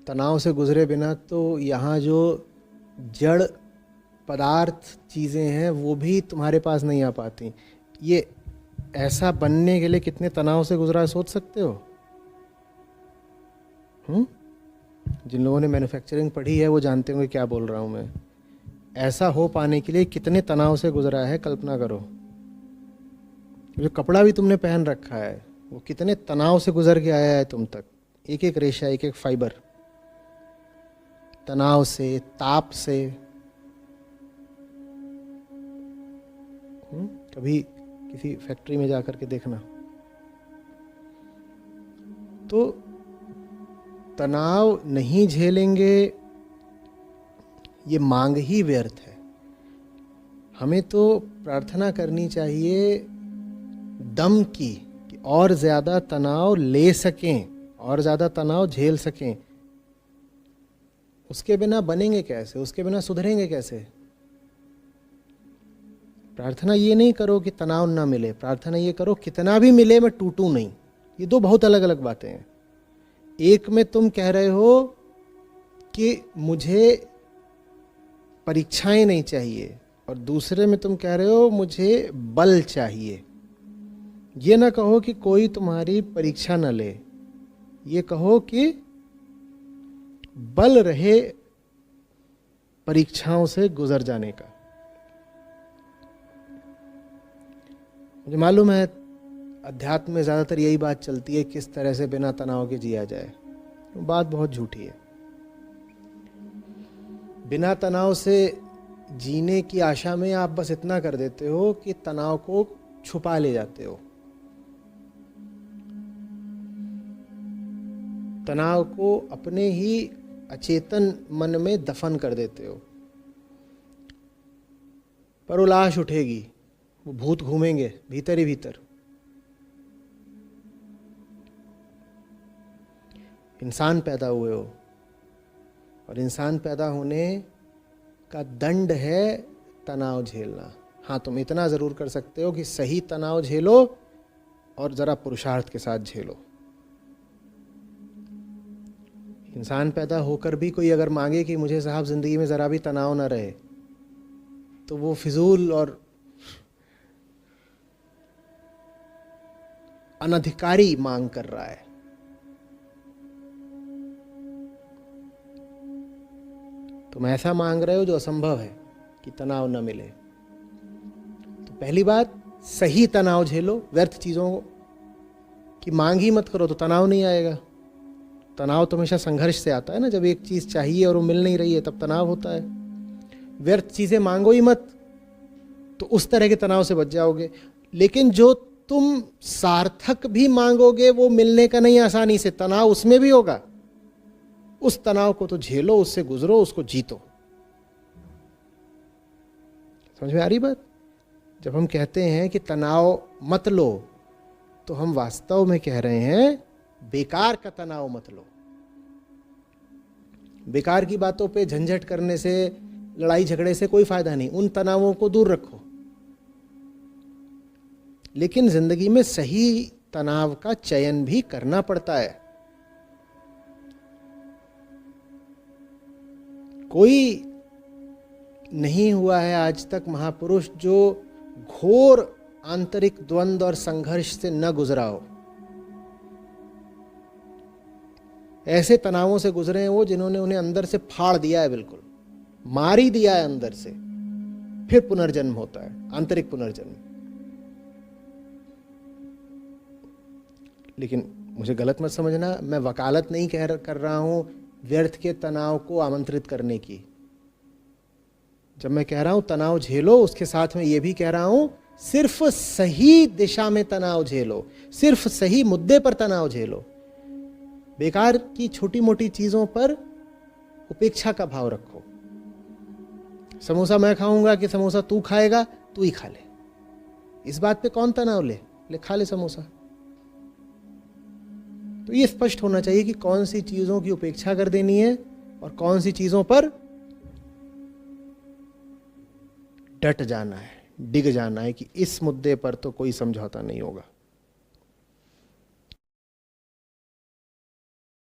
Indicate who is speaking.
Speaker 1: तनाव से गुजरे बिना तो यहाँ जो जड़ पदार्थ चीज़ें हैं वो भी तुम्हारे पास नहीं आ पाती। ये ऐसा बनने के लिए कितने तनाव से गुजरा है सोच सकते हो? जिन लोगों ने मैन्युफैक्चरिंग पढ़ी है वो जानते होंगे क्या बोल रहा हूँ मैं। ऐसा हो पाने के लिए कितने तनाव से गुजरा है कल्पना करो। जो कपड़ा भी तुमने पहन रखा है वो कितने तनाव से गुजर के आया है तुम तक। एक एक रेशा, एक एक फाइबर, तनाव से, ताप से। कभी किसी फैक्ट्री में जाकर के देखना। तो तनाव नहीं झेलेंगे ये मांग ही व्यर्थ है। हमें तो प्रार्थना करनी चाहिए दम की कि और ज़्यादा तनाव ले सकें, और ज़्यादा तनाव झेल सकें। उसके बिना बनेंगे कैसे? उसके बिना सुधरेंगे कैसे? प्रार्थना ये नहीं करो कि तनाव ना मिले, प्रार्थना ये करो कितना भी मिले मैं टूटूं नहीं। ये दो बहुत अलग अलग बातें हैं। एक में तुम कह रहे हो कि मुझे परीक्षाएं नहीं चाहिए, और दूसरे में तुम कह रहे हो मुझे बल चाहिए। ये ना कहो कि कोई तुम्हारी परीक्षा न ले, ये कहो कि बल रहे परीक्षाओं से गुजर जाने का। मुझे मालूम है अध्यात्म में ज़्यादातर यही बात चलती है किस तरह से बिना तनाव के जिया जाए। बात बहुत झूठी है। बिना तनाव से जीने की आशा में आप बस इतना कर देते हो कि तनाव को छुपा ले जाते हो, तनाव को अपने ही अचेतन मन में दफन कर देते हो। पर वो लाश उठेगी, वो भूत घूमेंगे भीतर ही भीतर। इंसान पैदा हुए हो, और इंसान पैदा होने का दंड है तनाव झेलना। हाँ, तुम इतना ज़रूर कर सकते हो कि सही तनाव झेलो और ज़रा पुरुषार्थ के साथ झेलो। इंसान पैदा होकर भी कोई अगर मांगे कि मुझे साहब ज़िंदगी में ज़रा भी तनाव ना रहे, तो वो फिजूल और अनधिकारी मांग कर रहा है। तुम ऐसा मांग रहे हो जो असंभव है कि तनाव न मिले। तो पहली बात, सही तनाव झेलो। व्यर्थ चीज़ों की मांग ही मत करो तो तनाव नहीं आएगा। तनाव तो हमेशा संघर्ष से आता है ना। जब एक चीज़ चाहिए और वो मिल नहीं रही है तब तनाव होता है। व्यर्थ चीज़ें मांगो ही मत, तो उस तरह के तनाव से बच जाओगे। लेकिन जो तुम सार्थक भी मांगोगे वो मिलने का नहीं आसानी से, तनाव उसमें भी होगा। उस तनाव को तो झेलो, उससे गुजरो, उसको जीतो। समझ में आ रही बात? जब हम कहते हैं कि तनाव मत लो, तो हम वास्तव में कह रहे हैं बेकार का तनाव मत लो। बेकार की बातों पे झंझट करने से, लड़ाई झगड़े से कोई फायदा नहीं। उन तनावों को दूर रखो। लेकिन जिंदगी में सही तनाव का चयन भी करना पड़ता है। कोई नहीं हुआ है आज तक महापुरुष जो घोर आंतरिक द्वंद्व और संघर्ष से न गुजरा हो। ऐसे तनावों से गुजरे हैं वो जिन्होंने उन्हें अंदर से फाड़ दिया है, बिल्कुल मार ही दिया है अंदर से। फिर पुनर्जन्म होता है, आंतरिक पुनर्जन्म। लेकिन मुझे गलत मत समझना, मैं वकालत नहीं कर रहा हूं व्यर्थ के तनाव को आमंत्रित करने की। जब मैं कह रहा हूं तनाव झेलो, उसके साथ में ये भी कह रहा हूं सिर्फ सही दिशा में तनाव झेलो, सिर्फ सही मुद्दे पर तनाव झेलो। बेकार की छोटी मोटी चीजों पर उपेक्षा का भाव रखो। समोसा मैं खाऊंगा कि समोसा तू खाएगा, तू ही खा ले। इस बात पे कौन तनाव ले खा ले समोसा। तो ये स्पष्ट होना चाहिए कि कौन सी चीजों की उपेक्षा कर देनी है और कौन सी चीजों पर डट जाना है, डिग जाना है कि इस मुद्दे पर तो कोई समझौता नहीं होगा।